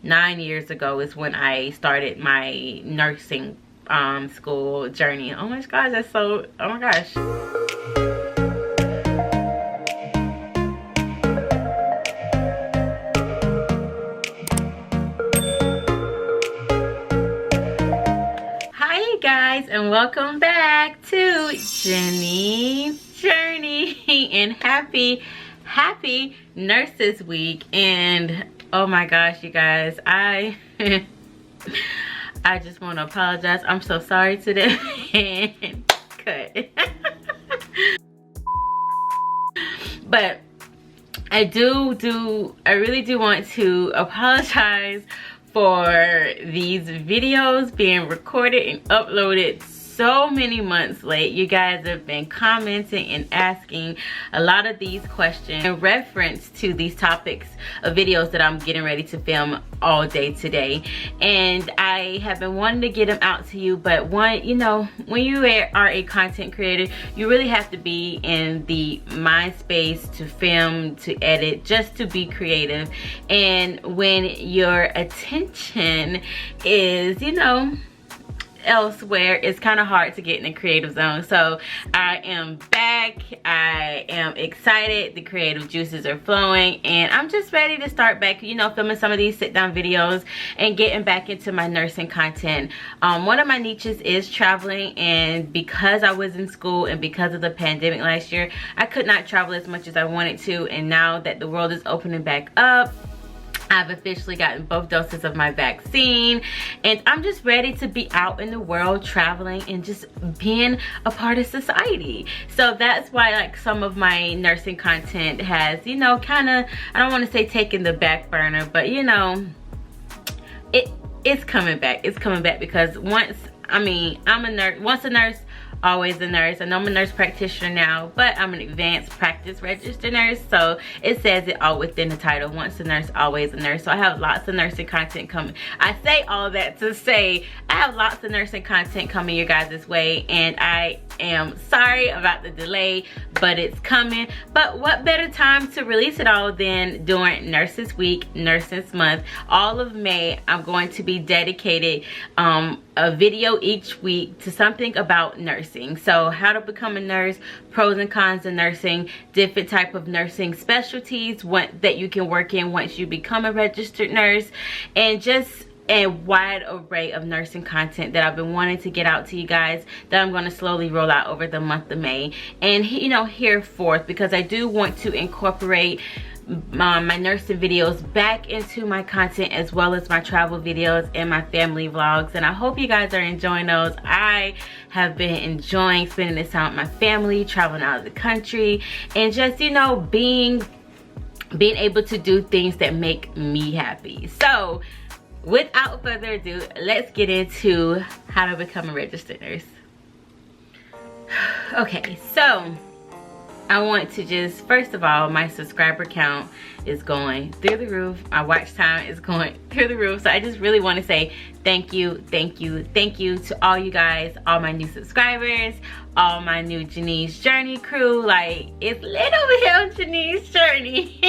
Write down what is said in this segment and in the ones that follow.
9 years ago is when I started my nursing school journey. Oh my gosh, that's so, oh my gosh. Hi guys, and welcome back to Jenean's Journey, and happy Nurses Week. And oh my gosh, you guys, I just want to apologize. I'm so sorry today. Cut. But I really do want to apologize for these videos being recorded and uploaded so many months late. You guys have been commenting and asking a lot of these questions in reference to these topics of videos that I'm getting ready to film all day today, and I have been wanting to get them out to you. But one, you know, when you are a content creator, you really have to be in the mind space to film, to edit, just to be creative. And when your attention is, you know, elsewhere, it's kind of hard to get in the creative zone. So I am back. I am excited. The creative juices are flowing, and I'm just ready to start back, you know, filming some of these sit down videos and getting back into my nursing content. One of my niches is traveling, and because I was in school and because of the pandemic last year, I could not travel as much as I wanted to. And now that the world is opening back up, I've officially gotten both doses of my vaccine, and I'm just ready to be out in the world traveling and just being a part of society. So that's why, like, some of my nursing content has, you know, kind of, I don't want to say taken the back burner, but you know, it's coming back. It's coming back because once, I mean, I'm a nurse, once a nurse, always a nurse. I know I'm a nurse practitioner now, but I'm an advanced practice registered nurse, so it says it all within the title. Once a nurse, always a nurse. So I have lots of nursing content coming. I say all that to say I have lots of nursing content coming your guys' way, and I am sorry about the delay, but it's coming. But what better time to release it all than during Nurses Week, Nurses Month. All of May, I'm going to be dedicated a video each week to something about nursing. So how to become a nurse, pros and cons of nursing, different type of nursing specialties that you can work in once you become a registered nurse, and just a wide array of nursing content that I've been wanting to get out to you guys, that I'm going to slowly roll out over the month of May and, you know, hereforth, because I do want to incorporate my nursing videos back into my content, as well as my travel videos and my family vlogs. And I hope you guys are enjoying those. I have been enjoying spending this time with my family, traveling out of the country, and just, you know, being able to do things that make me happy. So without further ado, let's get into how to become a registered nurse. Okay, so I want to just, first of all, my subscriber count is going through the roof. My watch time is going through the roof. So I just really want to say thank you to all you guys, all my new subscribers, all my new Jenean's Journey crew. Like, it's lit over here on Jenean's Journey.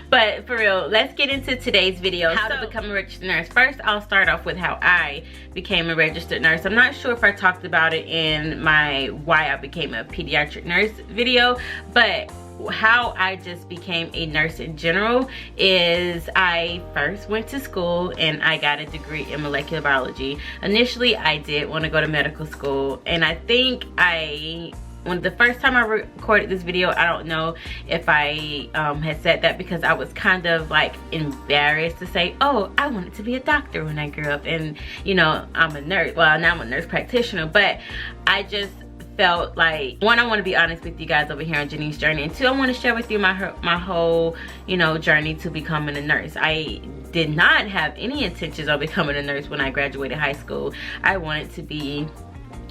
But for real, let's get into today's video. How to become a registered nurse. First, I'll start off with how I became a registered nurse. I'm not sure if I talked about it in my why I became a pediatric nurse video, but how I just became a nurse in general is I first went to school and I got a degree in molecular biology. Initially, I did want to go to medical school, and I think when the first time I recorded this video, I don't know if I had said that because I was kind of like embarrassed to say, oh, I wanted to be a doctor when I grew up, and you know, I'm a nurse. Well, now I'm a nurse practitioner, but I just felt like, one, I want to be honest with you guys over here on Jenean's Journey, and two, I want to share with you my whole, you know, journey to becoming a nurse. I did not have any intentions of becoming a nurse when I graduated high school. I wanted to be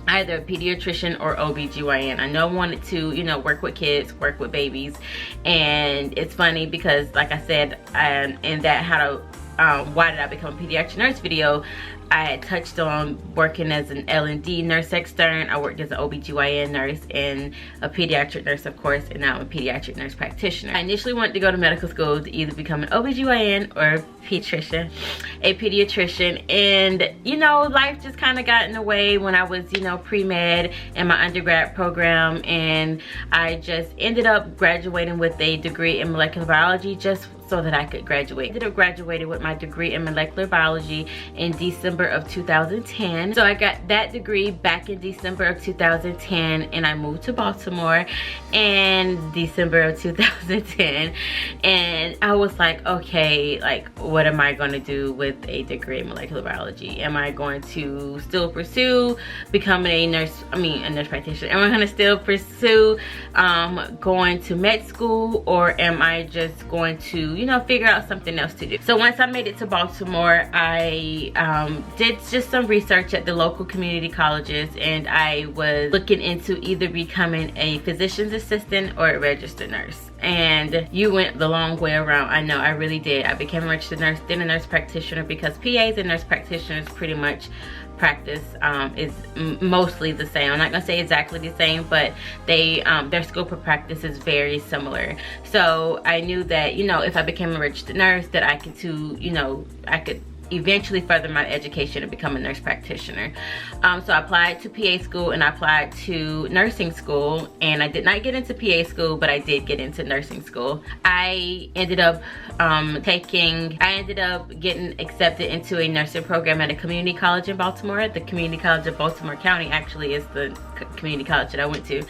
either a pediatrician or OBGYN. I know I wanted to, you know, work with kids, work with babies. And it's funny because, like I said, in that how to why did I become a pediatric nurse video, I had touched on working as an L&D nurse extern. I worked as an OBGYN nurse and a pediatric nurse, of course, and now I'm a pediatric nurse practitioner. I initially wanted to go to medical school to either become an OBGYN or a pediatrician, and you know, life just kind of got in the way when I was, you know, pre-med in my undergrad program, and I just ended up graduating with a degree in molecular biology just so that I could graduate. I ended up graduating with my degree in molecular biology in December of 2010. So I got that degree back in December of 2010, and I moved to Baltimore in December of 2010. And I was like, okay, like, what am I gonna do with a degree in molecular biology? Am I going to still pursue becoming a nurse practitioner? Am I gonna still pursue going to med school, or am I just going to, you know, figure out something else to do? So once I made it to Baltimore, I did just some research at the local community colleges, and I was looking into either becoming a physician's assistant or a registered nurse. And you went the long way around. I know, I really did. I became a registered nurse, then a nurse practitioner, because PAs and nurse practitioners pretty much practice is mostly the same. I'm not gonna say exactly the same, but they their scope of practice is very similar. So I knew that, you know, if I became a registered nurse, that I could I could eventually further my education and become a nurse practitioner. So I applied to PA school and I applied to nursing school, and I did not get into PA school, but I did get into nursing school. I ended up getting accepted into a nursing program at a community college in Baltimore. The Community College of Baltimore County actually is the community college that I went to,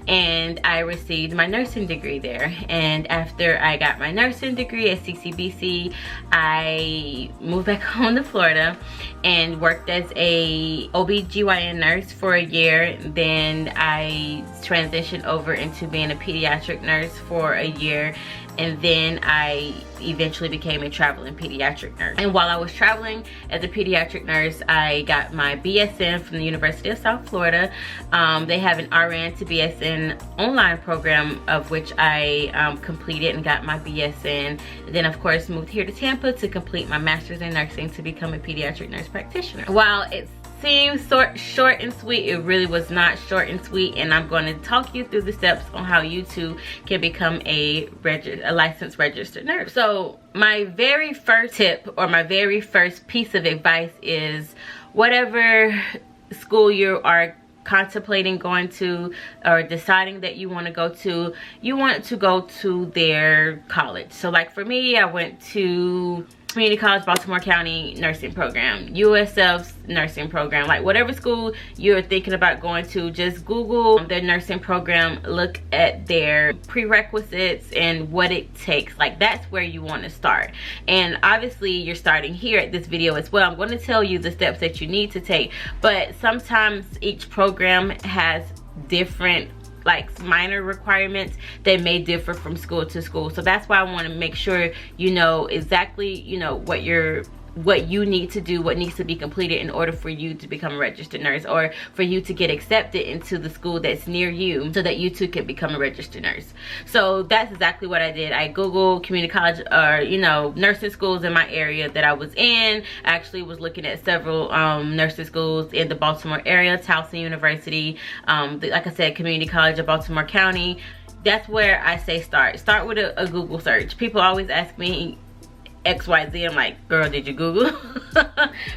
and I received my nursing degree there. And after I got my nursing degree at CCBC, I moved back home to Florida and worked as a OBGYN nurse for a year. Then I transitioned over into being a pediatric nurse for a year, and then I eventually became a traveling pediatric nurse. And while I was traveling as a pediatric nurse, I got my BSN from the University of South Florida. They have an RN to BSN online program, of which I completed and got my BSN. And then of course moved here to Tampa to complete my master's in nursing to become a pediatric nurse practitioner. While it seems short and sweet, it really was not short and sweet, and I'm going to talk you through the steps on how you too can become a licensed registered nurse. So my very first tip, or my very first piece of advice, is whatever school you are contemplating going to or deciding that you want to go to, you want to go to their college. So like for me, I went to Community College Baltimore County nursing program, USF's nursing program. Like whatever school you're thinking about going to, just Google their nursing program, look at their prerequisites and what it takes. Like that's where you want to start. And obviously you're starting here at this video as well. I'm going to tell you the steps that you need to take, but sometimes each program has different like minor requirements that may differ from school to school. So that's why I want to make sure you know exactly, you know, what you need to do, what needs to be completed in order for you to become a registered nurse, or for you to get accepted into the school that's near you so that you too can become a registered nurse. So that's exactly what I did. I Googled community college, or you know, nursing schools in my area that I was in. I actually was looking at several nursing schools in the Baltimore area, Towson University, like I said, Community College of Baltimore County. That's where I say start with a Google search. People always ask me XYZ. I'm like, girl, did you Google?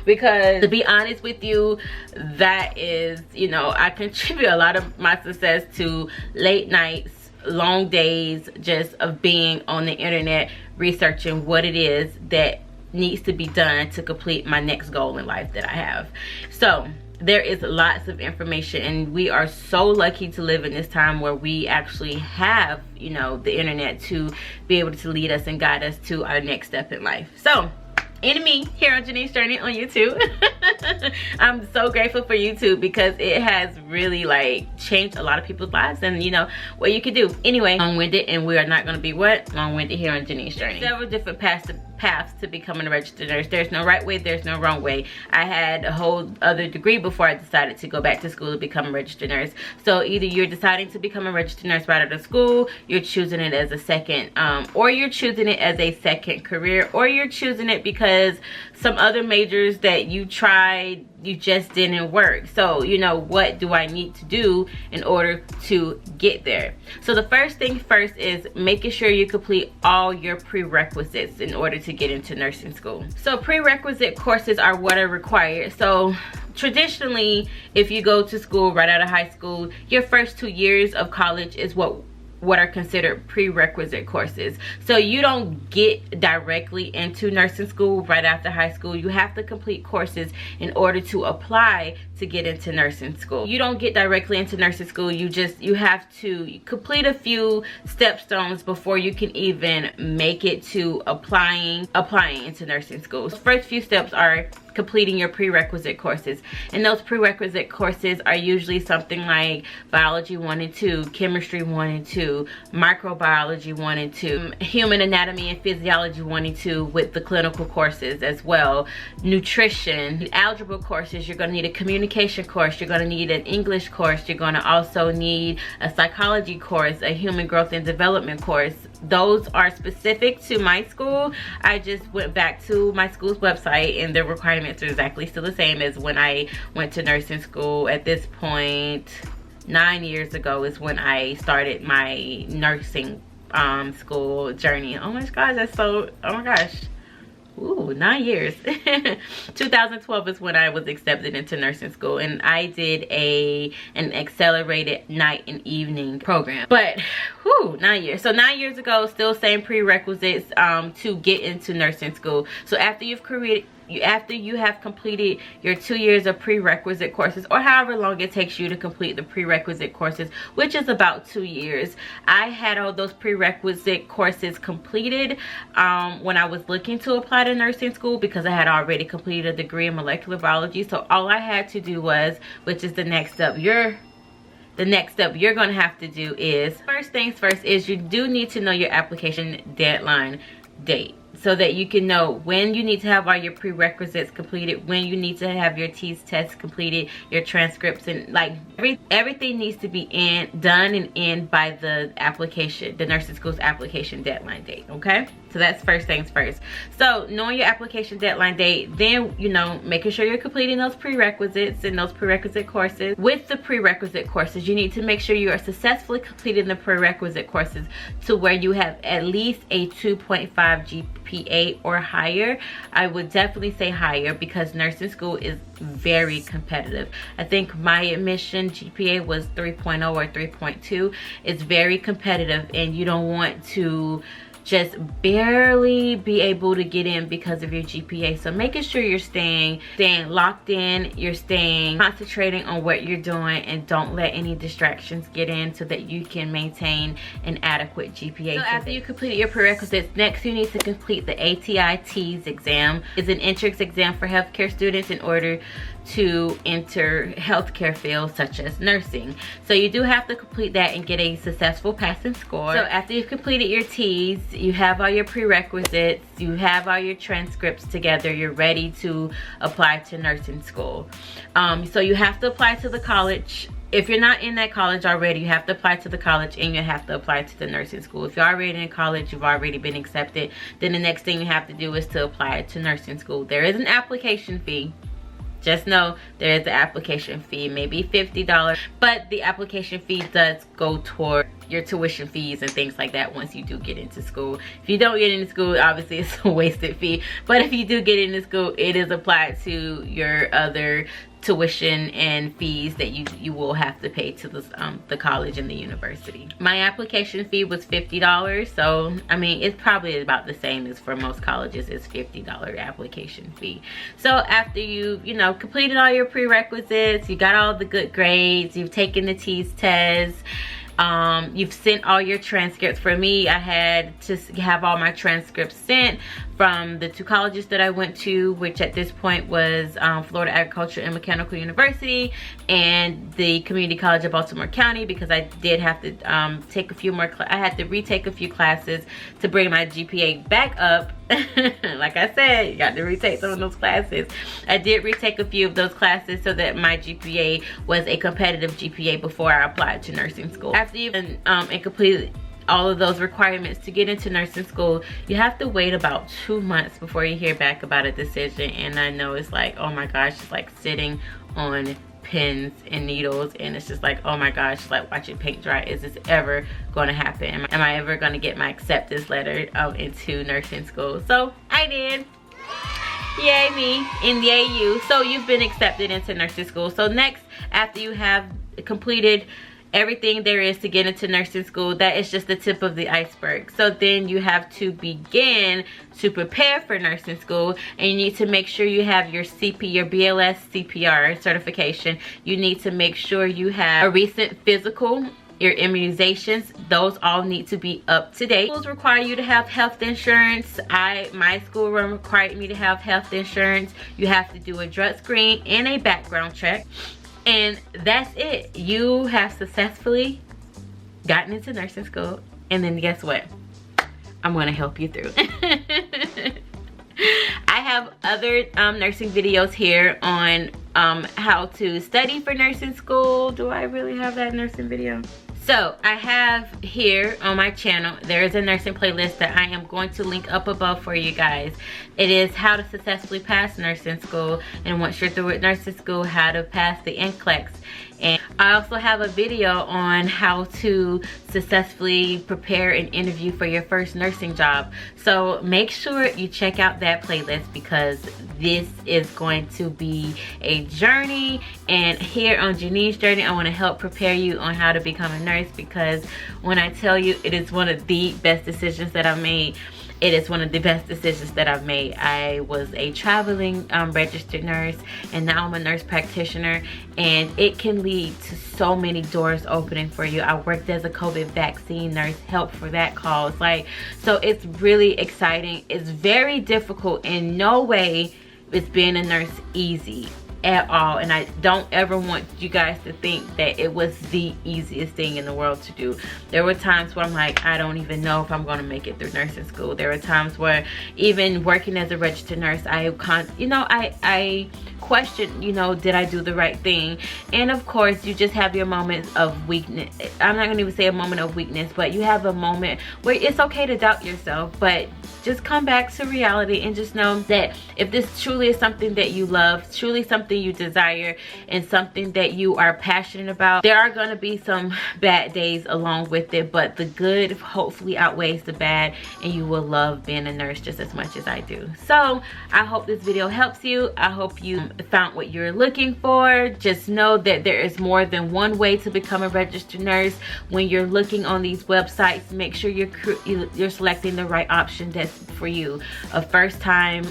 Because to be honest with you, that is, you know, I contribute a lot of my success to late nights, long days, just of being on the internet researching what it is that needs to be done to complete my next goal in life that I have. So there is lots of information, and we are so lucky to live in this time where we actually have, you know, the internet to be able to lead us and guide us to our next step in life. So, me here on Jenean's Journey on YouTube. I'm so grateful for YouTube because it has really like changed a lot of people's lives, and you know what you can do. Anyway, long-winded, and we are not going to be what? Long-winded here on Jenean's journey. Several different paths to becoming a registered nurse. There's no right way, there's no wrong way. I had a whole other degree before I decided to go back to school to become a registered nurse. So either you're deciding to become a registered nurse right out of school, you're choosing it as a second, or you're choosing it as a second career, or you're choosing it because some other majors that you tried, you just didn't work. So you know, what do I need to do in order to get there? So the first thing first is making sure you complete all your prerequisites in order to get into nursing school. So prerequisite courses are what are required. So traditionally, if you go to school right out of high school, your first 2 years of college is what are considered prerequisite courses. So you don't get directly into nursing school right after high school. You have to complete courses in order to apply to get into nursing school. You don't get directly into nursing school. You have to complete a few stepstones before you can even make it to applying into nursing school. The first few steps are completing your prerequisite courses, and those prerequisite courses are usually something like biology 1 and 2, chemistry 1 and 2, microbiology 1 and 2, human anatomy and physiology 1 and 2 with the clinical courses as well, nutrition, algebra courses. You're going to need a communication course, you're going to need an English course, you're going to also need a psychology course, a human growth and development course. Those are specific to my school. I just went back to my school's website, and the requirements are exactly still the same as when I went to nursing school. At this point, 9 years ago is when I started my nursing school journey. Oh my gosh, that's so, oh my gosh. Ooh, 9 years. 2012 is when I was accepted into nursing school, and I did an accelerated night and evening program. But whew, 9 years. So 9 years ago, still same prerequisites to get into nursing school. So after you have completed your 2 years of prerequisite courses, or however long it takes you to complete the prerequisite courses, which is about 2 years. I had all those prerequisite courses completed when I was looking to apply to nursing school, because I had already completed a degree in molecular biology. So all I had to do was, which is the next step the next step you're going to have to do is, first things first is you do need to know your application deadline date, so that you can know when you need to have all your prerequisites completed, when you need to have your TEAS tests completed, your transcripts, and like everything needs to be done and in by the nursing school's application deadline date. Okay, so that's first things first. So knowing your application deadline date, then you know, making sure you're completing those prerequisites and those prerequisite courses. With the prerequisite courses, you need to make sure you are successfully completing the prerequisite courses to where you have at least a 2.5 GPA or higher. I would definitely say higher, because nursing school is very competitive. I think my admission GPA was 3.0 or 3.2. It's very competitive, and you don't want to just barely be able to get in because of your GPA. So making sure you're staying locked in, you're concentrating on what you're doing, and don't let any distractions get in, so that you can maintain an adequate GPA. So after you completed your prerequisites, next you need to complete the Atit Exam. It's an entrance exam for healthcare students in order to enter healthcare fields such as nursing. So you do have to complete that and get a successful passing score. So after you've completed your TEAS, you have all your prerequisites, you have all your transcripts together, you're ready to apply to nursing school. So you have to apply to the college. If you're not in that college already, you have to apply to the college, and you have to apply to the nursing school. If you're already in college, you've already been accepted, then the next thing you have to do is to apply to nursing school. There is an application fee. Just know there is an application fee, maybe $50, but the application fee does go toward your tuition fees and things like that once you do get into school. If you don't get into school, obviously it's a wasted fee, but if you do get into school, it is applied to your other tuition and fees that you will have to pay to the college and the university. My application fee was $50, so I mean it's probably about the same as for most colleges. It's $50 application fee. So after you completed all your prerequisites, you got all the good grades, you've taken the TEAS test, You've sent all your transcripts. For me, I had to have all my transcripts sent from the 2 colleges that I went to, which at this point was Florida Agriculture and Mechanical University and the Community College of Baltimore County, because I did have to take a few more, I had to retake a few classes to bring my GPA back up. Like I said, you got to retake some of those classes. I did retake a few of those classes so that my GPA was a competitive GPA before I applied to nursing school. After you've completed all of those requirements to get into nursing school, you have to wait about 2 months before you hear back about a decision. And I know it's like, oh my gosh, it's like sitting on pins and needles, and it's just like, oh my gosh, it's like watching paint dry. Is this ever going to happen? Am I ever going to get my acceptance letter into nursing school? So I did. Yay me and yay you. So you've been accepted into nursing school. So next, after you have completed everything there is to get into nursing school, that is just the tip of the iceberg. So then you have to begin to prepare for nursing school, and you need to make sure you have your your BLS CPR certification. You need to make sure you have a recent physical, your immunizations, those all need to be up to date. Schools require you to have health insurance. My school required me to have health insurance. You have to do a drug screen and a background check. And that's it. You have successfully gotten into nursing school. And then guess what? I'm going to help you through. I have other nursing videos here on how to study for nursing school. Do I really have that nursing video? So I have here on my channel, there is a nursing playlist that I am going to link up above for you guys. It is how to successfully pass nursing school, and once you're through with nursing school, how to pass the NCLEX. And I also have a video on how to successfully prepare an interview for your first nursing job. So make sure you check out that playlist, because this is going to be a journey. And here on Jenean's Journey, I want to help prepare you on how to become a nurse, because when I tell you it is one of the best decisions that I've made, it is one of the best decisions that I've made. I was a traveling registered nurse, and now I'm a nurse practitioner, and it can lead to so many doors opening for you. I worked as a COVID vaccine nurse, helped for that cause. So it's really exciting. It's very difficult. In no way is being a nurse easy at all, and I don't ever want you guys to think that it was the easiest thing in the world to do. There were times where I'm like, I don't even know if I'm going to make it through nursing school. There were times where even working as a registered nurse, I questioned, did I do the right thing? And of course, you just have your moments of weakness. I'm not going to even say a moment of weakness, but you have a moment where it's okay to doubt yourself, but just come back to reality and just know that if this truly is something that you love, truly something you desire, and something that you are passionate about, there are going to be some bad days along with it, but the good hopefully outweighs the bad, and you will love being a nurse just as much as I do. So I hope this video helps you. I hope you found what you're looking for. Just know that there is more than one way to become a registered nurse. When you're looking on these websites, make sure you're selecting the right option that's for you. A first-time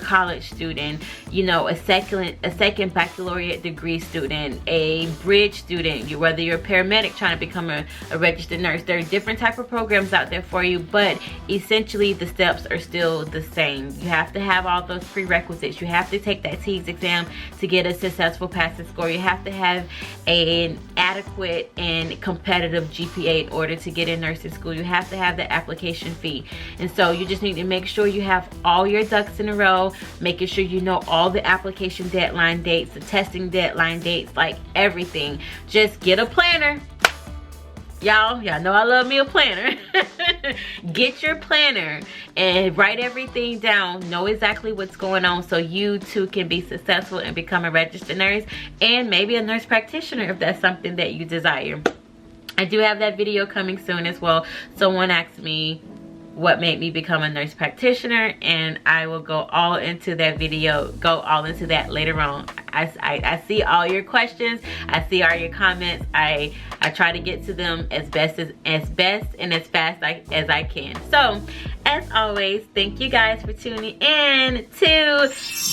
college student, a second baccalaureate degree student, a bridge student, whether you're a paramedic trying to become a registered nurse. There are different type of programs out there for you, but essentially the steps are still the same. You have to have all those prerequisites. You have to take that TEAMI exam to get a successful passing score. You have to have an adequate and competitive GPA in order to get in nursing school. You have to have the application fee. And so you just need to make sure you have all your ducks in a row, making sure you know all the application deadline dates, the testing deadline dates, like everything. Just get a planner. Y'all know I love me a planner. Get your planner and write everything down. Know exactly what's going on, so you too can be successful and become a registered nurse, and maybe a nurse practitioner if that's something that you desire. I do have that video coming soon as well. Someone asked me what made me become a nurse practitioner, and I will go all into that video, go all into that later on. I see all your questions, I see all your comments. I try to get to them as best and as fast as I can. So as always, thank you guys for tuning in to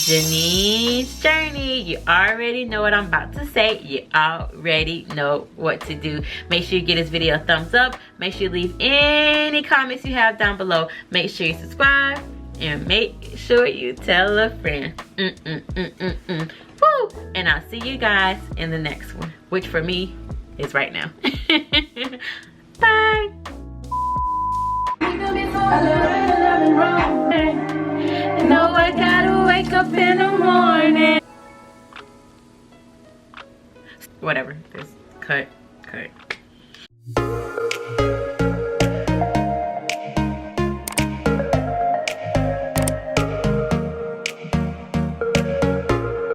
Jenean's Journey. You already know what I'm about to say. You already know what to do. Make sure you give this video a thumbs up. Make sure you leave any comments you have down below. Make sure you subscribe. And make sure you tell a friend. Woo! And I'll see you guys in the next one, which for me is right now. Bye. No, I gotta wake up in the morning. Whatever. Just cut.